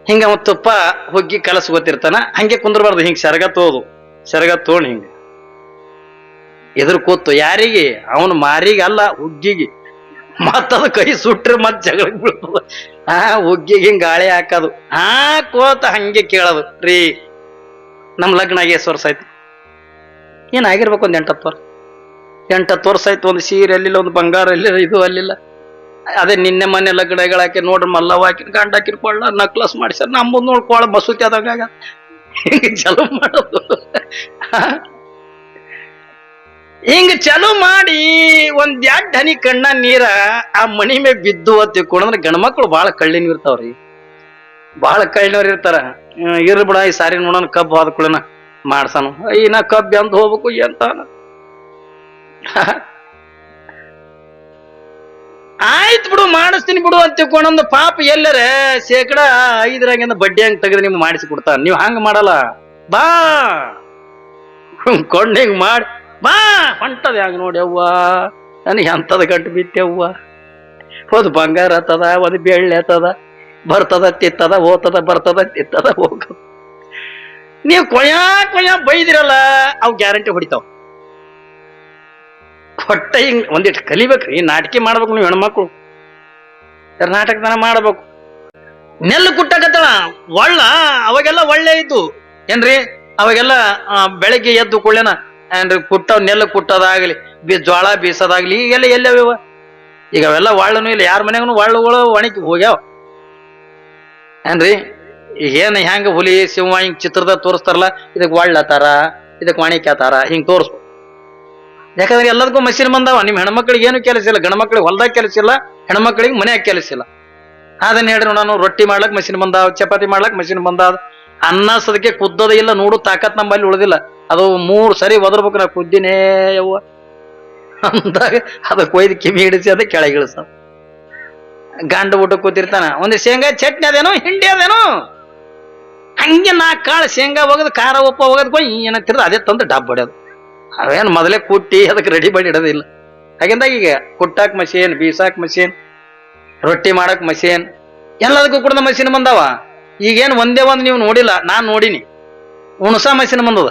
ಹಿಂಗ ಅವ ತುಪ್ಪ ಹುಗ್ಗಿ ಕಲಸ ಗೊತ್ತಿರ್ತಾನ, ಹಂಗೆ ಕುಂದ್ರಬಾರ್ದು. ಹಿಂಗ ಸೆರಗ ತೋಣ್ ಹಿಂಗ ಎದುರು ಕೂತು. ಯಾರಿಗೆ? ಅವನು ಮಾರಿಗೆ ಅಲ್ಲ, ಹುಗ್ಗಿಗೆ. ಮತ್ತದ ಕೈ ಸುಟ್ರೆ ಮತ್ ಜಗಳಕ್ಕೆ ಬೀಳ್ತದ. ಹುಗ್ಗಿಗೆ ಹಿಂಗ ಗಾಳಿ ಹಾಕೋದು. ಕೋತ ಹಂಗೆ ಕೇಳೋದು. ರೀ ನಮ್ ಲಗ್ನ ಆಗಿ ಎಷ್ಟು ವರ್ಷ ಆಯ್ತು? ಏನಾಗಿರ್ಬೇಕು ಒಂದ್ 8-10 ವರ್ಷ ಆಯ್ತು. ಒಂದು ಸೀರೆ ಅಲ್ಲಿಲ್ಲ, ಒಂದು ಬಂಗಾರ ಅಲ್ಲಿಲ್ಲ, ಇದು ಅಲ್ಲಿಲ್ಲ. ಅದೇ ನಿನ್ನೆ ಮನೆ ಲಗ್ನಗಳು ಹಾಕಿ ನೋಡ್ರಿ, ಮಲ್ಲವ್ ಹಾಕಿನ ಗಂಡ ಹಾಕಿರ್ಕೊಳ್ಳ ನಕ್ಲಸ್ ಮಾಡಿಸ್ಯಾರ. ನಮ್ಮದ್ ನೋಡ್ಕೊಳ್ಳ ಬಸೂತಿ ಆದಾಗ ಹಿಂಗ ಚಲೋ ಮಾಡೋದು. ಹಿಂಗ ಚಲೋ ಮಾಡಿ ಒಂದ್ 2 ಹನಿ ಕಣ್ಣ ನೀರ ಆ ಮನಿ ಮೇ ಬಿದ್ದು ತಿಳ್ಕೊಂಡ್ರೆ ಗಂಡ್ಮಕ್ಳು ಬಾಳ ಕಳ್ಳಿನವ್ ಇರ್ತಾವ್ರಿ. ಬಾಳ ಕಳ್ಳಿನವ್ರು ಇರ್ತಾರ. ಇರ್ ಬಿಡ ಈ ಸಾರಿ ನೋಡೋಣ ಕಬ್ಬು ಆದ ಕುಳನ ಮಾಡ್ಸಾನು. ಇನ್ನ ಕಬ್ಬು ಅಂತ ಹೋಗ್ಬೇಕು ಎಂತಾನ. ಆಯ್ತು ಬಿಡು ಮಾಡಿಸ್ತೀನಿ ಬಿಡು ಅಂತ ತಿಳ್ಕೊಂಡೊಂದು ಪಾಪ ಎಲ್ಲರ 5% ಬಡ್ಡಿ ಹಂಗ ತೆಗೆದು ನಿಮ್ಗೆ ಮಾಡಿಸಿ ಕೊಡ್ತಾರ. ನೀವ್ ಹಂಗ ಮಾಡಲ್ಲ. ಬಾ ಕೊಂಡ್ ಹಿಂಗ್ ಮಾಡಿ ಬಾ ಹೊಂಟದ ಹಂಗ ನೋಡಿ. ಅವ್ವ ನನಗೆ ಎಂತದ ಗಂಟು ಬಿತ್ತವ್ವ. ಒಂದು ಬಂಗಾರ ಆತದ, ಒಂದು ಬೆಳ್ಳಿ ಆತದ, ಬರ್ತದ ತಿತ್ತದ ಹೋಗ್ತದ, ಬರ್ತದ ತಿತ್ತದ ಹೋಗದ. ನೀವು ಕೊಯ್ಯ ಬೈದಿರಲ್ಲ, ಅವು ಗ್ಯಾರಂಟಿ ಹೊಡಿತಾವ. ಹೊಟ್ಟ ಹಿಂಗ್ ಒಂದಿಟ್ಟು ಕಲಿಬೇಕ್ರಿ. ನಾಟಕಿ ಮಾಡ್ಬೇಕು ನೀವು ಹೆಣ್ಮಕ್ಳು. ನಾಟಕದನ ಮಾಡ್ಬೇಕು. ನೆಲ್ಲು ಕುಟ್ಟಕತ್ತಳ ಒಳ್ಳ. ಅವಾಗೆಲ್ಲ ಒಳ್ಳೆ ಇದ್ದು ಏನ್ರಿ. ಅವಾಗೆಲ್ಲ ಬೆಳಗ್ಗೆ ಎದ್ದು ಕೊಳ್ಳೇನ ಏನ್ರಿ ನೆಲ್ಲು ಕುಟ್ಟೋದಾಗ್ಲಿ, ಜೋಳ ಬೀಸೋದಾಗ್ಲಿ ಈಗೆಲ್ಲ ಎಲ್ಲವ. ಈಗ ಅವೆಲ್ಲ ಒಳ್ಳನು ಇಲ್ಲ. ಯಾರ ಮನ್ಯಾಗನು ಒಳ್ಳುಗಳು ಒಣಗಿ ಹೋಗ್ಯಾವ ಏನ್ರಿ. ಏನ್ ಹೆಂಗ ಹುಲಿ ಸಿಂಹ ಹಿಂಗ್ ಚಿತ್ರದಾಗ ತೋರಿಸ್ತಾರಲ್ಲ, ಇದಕ್ ಒಳ್ಳತಾರ, ಇದಕ್ ಒಣಿಕ್ಯಾತಾರ, ಹಿಂಗ್ ತೋರಿಸ್ಬೇಕು. ಯಾಕಂದ್ರೆ ಎಲ್ಲದಕ್ಕೂ ಮಷೀನ್ ಬಂದಾವ. ನಿಮ್ ಹೆಣ್ಮಕ್ಳಿಗೆ ಏನು ಕೆಲಸ ಇಲ್ಲ. ಗಂಡ್ಮಕ್ಳಿಗೆ ಹೊಲ್ದಾಗ ಕೆಲಸ ಇಲ್ಲ, ಹೆಣ್ಮಕ್ಳಿಗೆ ಮನ್ಯಾಗ ಕೆಲಸ ಇಲ್ಲ. ಅದನ್ನ ಹೇಳ್ರಿ ನೋಡೋಣ. ರೊಟ್ಟಿ ಮಾಡ್ಲಕ್ ಮಷೀನ್ ಬಂದಾವ, ಚಪಾತಿ ಮಾಡ್ಲಕ್ ಮಷೀನ್ ಬಂದಾವ. ಅನ್ನ ಸದಕ್ಕೆ ಕುದ್ದದ ಇಲ್ಲ ನೋಡು ತಾಕತ್ ನಮ್ಮಲ್ಲಿ ಉಳಿದಿಲ್ಲ. ಅದು 3 ಸರಿ ಒದರ್ಬೇಕು. ನಾ ಕುದ್ದಿನೇ ಯವ್ವ ಅಂದಾಗ ಅದಕ್ಕೆ ಒಯ್ದು ಕಿವಿ ಹಿಡಿಸಿ ಅದ ಕೆಳಗೆ ಇಳಿಸ. ಗಂಡ ಊಟ ಕೂತಿರ್ತಾನ. ಒಂದು ಶೇಂಗಾ ಚಟ್ನಿ ಅದೇನೋ, ಹಿಂಡಿ ಅದೇನೋ, ಹಂಗೆ 4 ಕಾಳು ಶೇಂಗಾ ಹೋಗದ್, ಖಾರ ಉಪ್ಪ ಹೋಗೋದ್ ಏನಂತಿರೋದು ಅದೇ ತಂದು ಡಬ್ ಹೊಡ್ಯೋದು. ಅವೇನು ಮೊದಲೇ ಕುಟ್ಟಿ ಅದಕ್ಕೆ ರೆಡಿ ಮಾಡಿ ಇಡೋದಿಲ್ಲ. ಹಾಗಿಂದಾಗ ಈಗ ಕುಟ್ಟಾಕ್ ಮಷೀನ್, ಬೀಸಾಕ್ ಮಷೀನ್, ರೊಟ್ಟಿ ಮಾಡಕ್ ಮಷೀನ್, ಎಲ್ಲದಕ್ಕೂ ಕೂಡ ಮಷೀನ್ ಬಂದಾವ. ಈಗೇನು ಒಂದೇ ಒಂದು ನೀವು ನೋಡಿಲ್ಲ, ನಾನ್ ನೋಡಿನಿ. ಉಣಸ ಮಷೀನ್ ಬಂದದ.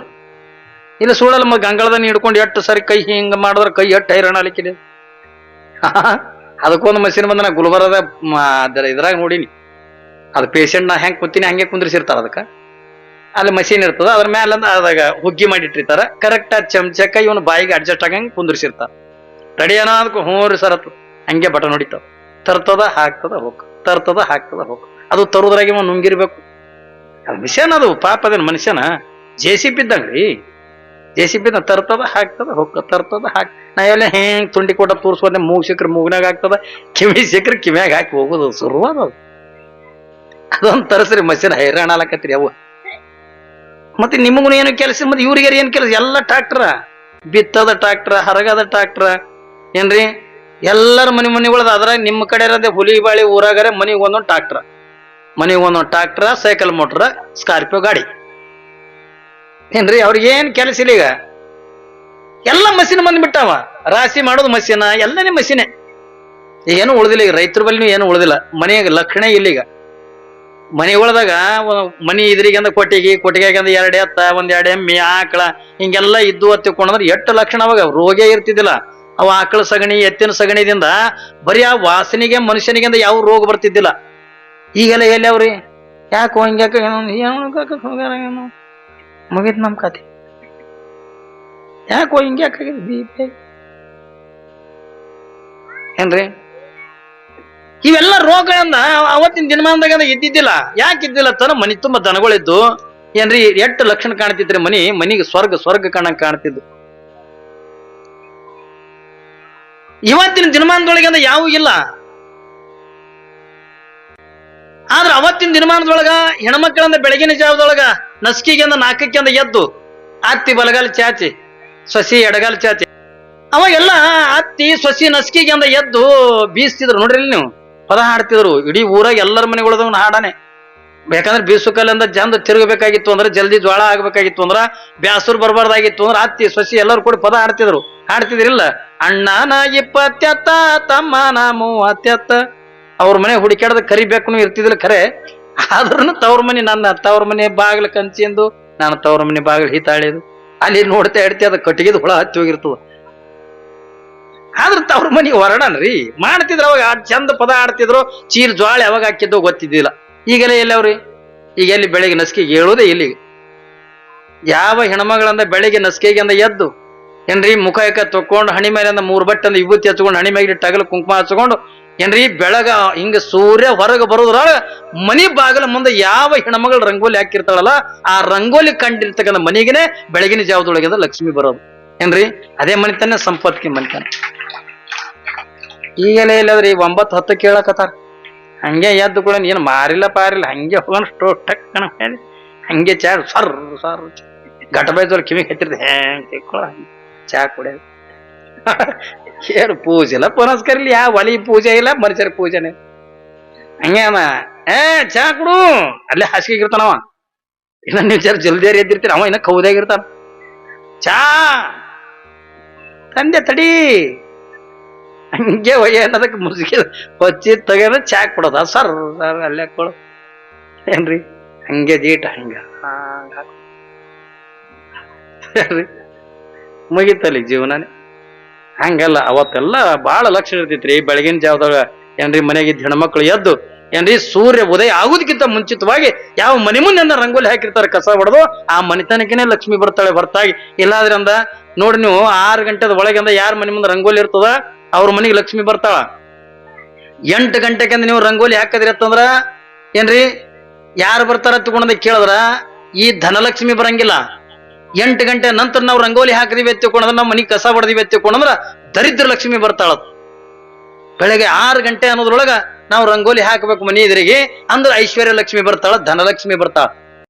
ಇಲ್ಲ ಸುಳ್ಳಲ್ಲ ಗಂಗಳದ ಹಿಡ್ಕೊಂಡು ಎಟ್ಟು ಸರಿ ಕೈ ಹಿಂಗ ಮಾಡಿದ್ರೆ ಕೈ ಎಟ್ಟು ಹೈರಾಣ ಅಲಿಕ್ಕಿದೆ. ಅದಕ್ಕೊಂದು ಮಷೀನ್ ಬಂದ ನಾ ಗುಲ್ಬರ್ಗದ ಇದ್ರಾಗ ನೋಡಿನಿ. ಅದು ಪೇಷಂಟ್ ನಾ ಹೆಂಗ್ ಕೂತೀನಿ ಹಂಗೆ ಕುಂದ್ರಿಸಿರ್ತಾರ ಅದಕ್ಕೆ. ಅಲ್ಲಿ ಮಷೀನ್ ಇರ್ತದ, ಅದ್ರ ಮ್ಯಾಲ ಅದಾಗ ಹುಗ್ಗಿ ಮಾಡಿಟ್ಟಿರ್ತಾರ. ಕರೆಕ್ಟ್ ಆ ಚಮಚಕ್ಕ ಇವನು ಬಾಯಿಗೆ ಅಡ್ಜಸ್ಟ್ ಆಗಂಗೆ ಕುಂದ್ರಿಸಿರ್ತಾರ. ರೆಡಿ ಏನೋ ಅದಕ್ಕೆ ಹ್ಞೂ ಸರ್ ಹಂಗೆ ಬಟನ್ ಹೊಡಿತಾವ. ತರ್ತದ ಹಾಕ್ತದ ಹೋಗ್, ತರ್ತದ ಹಾಕ್ತದ ಹೋಗ್. ಅದು ತರುದ್ರಾಗ ಇವ ನುಂಗಿರ್ಬೇಕು. ಅದು ಮಿಷನ್, ಅದು ಪಾಪ ಅದೇನು ಮನುಷ್ಯನ JCB ಇದ್ದಂಗ್ರಿ. JCB ತರ್ತದ ಹಾಕ್ತದ ಹೋಗ, ತರ್ತದ ಹಾಕ್. ನಾ ಎಲ್ಲ ಹೆಂಗ್ ತುಂಡಿ ಕೊಟ್ಟ ತೋರ್ಸೋದೆ. ಮೂಗ್ ಸಿಕ್ಕ್ರೆ ಮೂಗ್ನಾಗ ಆಗ್ತದ, ಕಿವಿ ಸಿಕ್ಕ್ರೆ ಕಿವ್ಯಾಗ ಹಾಕಿ ಹೋಗೋದು ಶುರುವಾದ. ಅದೊಂದು ತರಸ್ರಿ ಮಷೀನ್ ಹೈರಾಣ ಆಲಕತ್ರಿ ಅವು. ಮತ್ತೆ ನಿಮಗೂ ಏನು ಕೆಲಸ, ಮತ್ತೆ ಇವ್ರಿಗೆ ಏನ್ ಕೆಲಸ? ಎಲ್ಲ ಟ್ರಾಕ್ಟರ್, ಬಿತ್ತದ ಟ್ರಾಕ್ಟರ್, ಹರಗದ ಟ್ರಾಕ್ಟರ್ ಏನ್ರಿ. ಎಲ್ಲರ ಮನಿಗಳದ ಅದ್ರಾಗ ನಿಮ್ಮ ಕಡೆ ಇರೋದೇ ಹುಲಿ ಬಾಳಿ ಊರಾಗರೆ ಮನಿಗೆ ಒಂದೊಂದು ಟ್ರಾಕ್ಟರ್, ಮನಿಗೆ ಒಂದೊಂದು ಟ್ರಾಕ್ಟರ್, ಸೈಕಲ್ ಮೋಟ್ರ, ಸ್ಕಾರ್ಪಿಯೋ ಗಾಡಿ ಏನ್ರಿ. ಅವ್ರಿಗೆ ಏನ್ ಕೆಲಸ ಇಲ್ಲ. ಈಗ ಎಲ್ಲ ಮಷೀನ್ ಬಂದ್ಬಿಟ್ಟಾವ. ರಾಶಿ ಮಾಡೋದು ಮಷೀನ, ಎಲ್ಲನೇ ಮಷೀನೆ. ಏನು ಉಳ್ದಿಲ್ಲ ಈಗ ರೈತರ ಬಳಿ, ಏನು ಉಳ್ದಿಲ್ಲ. ಮನೆಗೆ ಲಕ್ಷಣ ಇಲ್ಲ ಈಗ. ಮನೆಗಳದಾಗ ಮನಿ ಇದ್ರಿಗಂದ ಕೊಟ್ಟಿಗೆಗಂದ 2 ಎತ್ತ, 1-2 ಎಮ್ಮಿ, ಆಕಳ ಹಿಂಗೆಲ್ಲ ಇದ್ದು ತಿಳ್ಕೊಂಡ್ರೆ ಎಷ್ಟು ಲಕ್ಷಣ. ಅವಾಗ ರೋಗೇ ಇರ್ತಿದ್ದಿಲ್ಲ. ಅವ ಆಕಳ ಸಗಣಿ, ಎತ್ತಿನ ಸಗಣಿದಿಂದ ಬರೀ ಆ ವಾಸನೆಗೆ ಮನುಷ್ಯನಿಗಿಂದ ಯಾವ ರೋಗ ಬರ್ತಿದ್ದಿಲ್ಲ. ಈಗೆಲ್ಲ ಎಲ್ಲಿ ಅವ್ರಿ? ಯಾಕೋ ಹಿಂಗ್ಯಾಕ ಏನು ಮುಗಿತ್ ನಮ್ ಕತೆ. ಯಾಕೋ ಹಿಂಗ್ಯಾಕ BP ಏನ್ರಿ? ಇವೆಲ್ಲ ರೋಗಗಳಿಂದ ಅವತ್ತಿನ ದಿನಮಾನದಾಗ ಇದ್ದಿದ್ದಿಲ್ಲ. ಯಾಕೆ ಇದ್ದಿಲ್ಲ ತನ ಮನಿ ತುಂಬಾ ದನಗಳಿದ್ದು ಏನ್ರಿ. ಎಷ್ಟು ಲಕ್ಷಣ ಕಾಣ್ತಿದ್ರಿ ಮನಿಗೆ ಸ್ವರ್ಗ ಕಾಣ್ತಿದ್ದು. ಇವತ್ತಿನ ದಿನಮಾನದೊಳಗೆ ಯಾವ ಇಲ್ಲ. ಆದ್ರೆ ಅವತ್ತಿನ ದಿನಮಾನದೊಳಗ ಹೆಣ್ಮಕ್ಳಂದ ಬೆಳಗಿನ ಜಾವದೊಳಗ ನಸ್ಕಿಗೆಂದ 4ಕ್ಕೆ ಎದ್ದು ಅತ್ತಿ ಬಲಗಾಲ ಚಾಚಿ, ಸೊಸಿ ಎಡಗಾಲ ಚಾಚಿ, ಅವಾಗೆಲ್ಲ ಅತ್ತಿ ಸೊಸಿ ನಸ್ಕಿಗೆಂದ ಎದ್ದು ಬೀಸ್ತಿದ್ರು ನೋಡ್ರಿ. ನೀವು ಪದ ಹಾಡ್ತಿದ್ರು. ಇಡೀ ಊರಾಗ ಎಲ್ಲರ ಮನೆಗಳದವನ್ನ ಹಾಡಾನೆ. ಬೇಕಂದ್ರೆ ಬೀಸುಕಲ್ಲಿಂದ ಜಂದ್ ತಿರುಗಬೇಕಾಗಿತ್ತು ಅಂದ್ರೆ, ಜಲ್ದಿ ಜ್ವಾಳ ಆಗ್ಬೇಕಾಗಿತ್ತು ಅಂದ್ರ, ಬ್ಯಾಸೂರ್ ಬರ್ಬಾರ್ದಾಗಿತ್ತು ಅಂದ್ರೆ ಅತ್ತಿ ಸೊಸಿ ಎಲ್ಲರೂ ಕೂಡ ಪದ ಹಾಡ್ತಿದ್ರಿಲ್ಲ. ಅಣ್ಣನ 20 ತಮ್ಮನ 30. ಅವ್ರ ಮನೆ ಹುಡುಕ್ಯಾಡದ ಕರಿಬೇಕು ಇರ್ತಿದಿಲ್ಲ ಖರೆ. ಆದ್ರೂ ತವ್ರ ಮನೆ, ನನ್ನ ತವ್ರ ಮನೆ ಬಾಗಿಲು ಕಂಚಿಂದು, ನಾನು ತವ್ರ ಮನೆ ಬಾಗಿಲು ಹಿತಾಳಿದು. ಅಲ್ಲಿ ನೋಡ್ತಾ ಇಡ್ತಿ ಅದ ಕಟ್ಟಿಗೆದು ಹುಳ ಹತ್ತಿ ಹೋಗಿರ್ತದ. ಆದ್ರ ತವ್ರ ಮನಿ ಹೊರಡನ್ರಿ ಮಾಡ್ತಿದ್ರು. ಅವಾಗ ಚಂದ ಪದ ಆಡ್ತಿದ್ರು. ಚೀರ್ ಜ್ವಾಳ ಯಾವಾಗ ಹಾಕಿದ್ದೋ ಗೊತ್ತಿದ್ದಿಲ್ಲ. ಈಗೆಲ್ಲ ಎಲ್ಲಿ ಅವ್ರಿ? ಈಗ ಎಲ್ಲಿ ಬೆಳಿಗ್ಗೆ ನಸ್ಕಿಗೆ ಹೇಳೋದೇ ಇಲ್ಲಿಗೆ. ಯಾವ ಹೆಣ್ಮಗಳಂದ ಬೆಳಿಗ್ಗೆ ನಸ್ಕಿಗೆಂದ ಎದ್ದು ಏನ್ರಿ ಮುಖ ತಕೊಂಡು ಹಣಿ ಮೇಲಿಂದ 3 ಬಟ್ಟೆ ವಿಭೂತಿ ಹಚ್ಕೊಂಡು, ಹಣಿ ಮೇಲೆ ಟಗಲು ಕುಂಕುಮ ಹಚ್ಕೊಂಡು ಏನ್ರಿ ಬೆಳಗ ಹಿಂಗ ಸೂರ್ಯ ಹೊರಗೆ ಬರೋದ್ರೊಳಗ ಮನಿ ಬಾಗಿಲ ಮುಂದೆ ಯಾವ ಹೆಣ್ಮಗಳು ರಂಗೋಲಿ ಹಾಕಿರ್ತಾಳಲ್ಲ, ಆ ರಂಗೋಲಿ ಕಂಡಿರ್ತಕ್ಕಂಥ ಮನೆಗೆನೆ ಬೆಳಗಿನ ಜಾವದೊಳಗಿಂದ ಲಕ್ಷ್ಮಿ ಬರೋದು ಏನ್ರಿ. ಅದೇ ಮನಿತನ ಸಂಪತ್ತಿಗೆ ಮನಿತನ. ಈಗೆಲ್ಲ ಇಲ್ಲದ್ರಿ 9-10 ಕೇಳಕತ್ತಾರ. ಹಂಗೆ ಎದ್ದು ಕೂಡ ಏನು ಮಾರಿಲ್ಲ ಪಾರಿಲ್ಲ, ಹಂಗೆ ಹೋಗೋಣ ಟಕ್ಕಣ ಹೇಳಿ ಹಂಗೆ ಚಾ ಸರ್ ಗಟ ಬೈದವ್ರು ಕಿವಿಗೆ ಹತ್ತಿರ್ದೆ ಹೆಂಗ್ ತಿಳ್ಕೊಳ ಚಾ ಕುಡಿಯೋದು. ಏನು ಪೂಜೆ ಇಲ್ಲ, ಪುನಸ್ಕಾರ ಇಲ್ಲ, ಯಾವ ಒಲಿ ಪೂಜೆ ಇಲ್ಲ, ಮನುಷ್ಯರ ಪೂಜೆನೆ. ಹಂಗೆ ಅವ ಚಾ ಕುಡು, ಅಲ್ಲೇ ಹಾಸಿಗೆ ಇರ್ತಾನವ. ಇನ್ನ ನೀವು ಜಲ್ದಿಯಾರಿ ಎದ್ದಿರ್ತೀರ, ಅವ ಇನ್ನ ಕೌದಾಗಿರ್ತಾನ. ಚಾ ತಂದೆ ತಡಿ ಹಂಗೆ ಒಯ್ಯ ಅನ್ನೋದಕ್ಕೆ ಮುಸುಗಿ ಹೊಚ್ಚಿ ತೆಗೆದ ಚಾ ಕೊಡೋದ ಸರ್ ಅಲ್ಲೇ ಕೊಡು ಏನ್ರಿ. ಹಂಗೆ ಜೀಟ ಹಂಗ ಮುಗಿತಲ್ಲಿ ಜೀವನನೇ. ಹಂಗಲ್ಲ, ಅವತ್ತೆಲ್ಲ ಬಾಳ ಲಕ್ಷಣ ಇರ್ತೈತ್ರಿ. ಬೆಳಗಿನ ಜಾವದಾಗ ಏನ್ರಿ ಮನೆಗಿದ್ದ ಹೆಣ್ಮಕ್ಳು ಎದ್ದು ಏನ್ರಿ ಸೂರ್ಯ ಉದಯ ಆಗುದಕ್ಕಿಂತ ಮುಂಚಿತವಾಗಿ ಯಾವ ಮನೆ ಮುಂದೆ ರಂಗೋಲಿ ಹಾಕಿರ್ತಾರೆ ಕಸ ಹೊಡೆದು, ಆ ಮನೆತನಕ್ಕೇನೆ ಲಕ್ಷ್ಮಿ ಬರ್ತಾಳೆ ಹೊರತಾಗಿ. ಇಲ್ಲಾದ್ರಿಂದ ನೋಡಿ ನೀವು 6 ಗಂಟೆದ ಒಳಗಿಂದ ಯಾರ ಮನೆ ಮುಂದೆ ರಂಗೋಲಿ ಇರ್ತದ ಅವ್ರ ಮನೆಗೆ ಲಕ್ಷ್ಮಿ ಬರ್ತಾಳ. 8 ಗಂಟೆಗೆ ನೀವು ರಂಗೋಲಿ ಹಾಕದ್ರಿ ಅಂತಂದ್ರ ಏನ್ರಿ ಯಾರು ಬರ್ತಾರ ತಗೊಂಡ ಕೇಳಿದ್ರ ಈ ಧನಲಕ್ಷ್ಮಿ ಬರಂಗಿಲ್ಲ. 8 ಗಂಟೆ ನಂತರ ನಾವು ರಂಗೋಲಿ ಹಾಕಿದಿವಿ ಎತ್ತಿಕೊಂಡ್ರ ನಾವು ಮನಿ ಕಸ ಹೊಡೆದಿವಿ ಎತ್ತಿಕೊಂಡ್ರ ದರಿದ್ರ ಲಕ್ಷ್ಮಿ ಬರ್ತಾಳ. ಬೆಳಗ್ಗೆ 6 ಗಂಟೆ ಅನ್ನೋದ್ರೊಳಗ ನಾವು ರಂಗೋಲಿ ಹಾಕಬೇಕು ಮನಿ ಎದುರಿಗೆ ಅಂದ್ರೆ ಐಶ್ವರ್ಯ ಲಕ್ಷ್ಮಿ ಬರ್ತಾಳ, ಧನಲಕ್ಷ್ಮಿ ಬರ್ತಾಳ.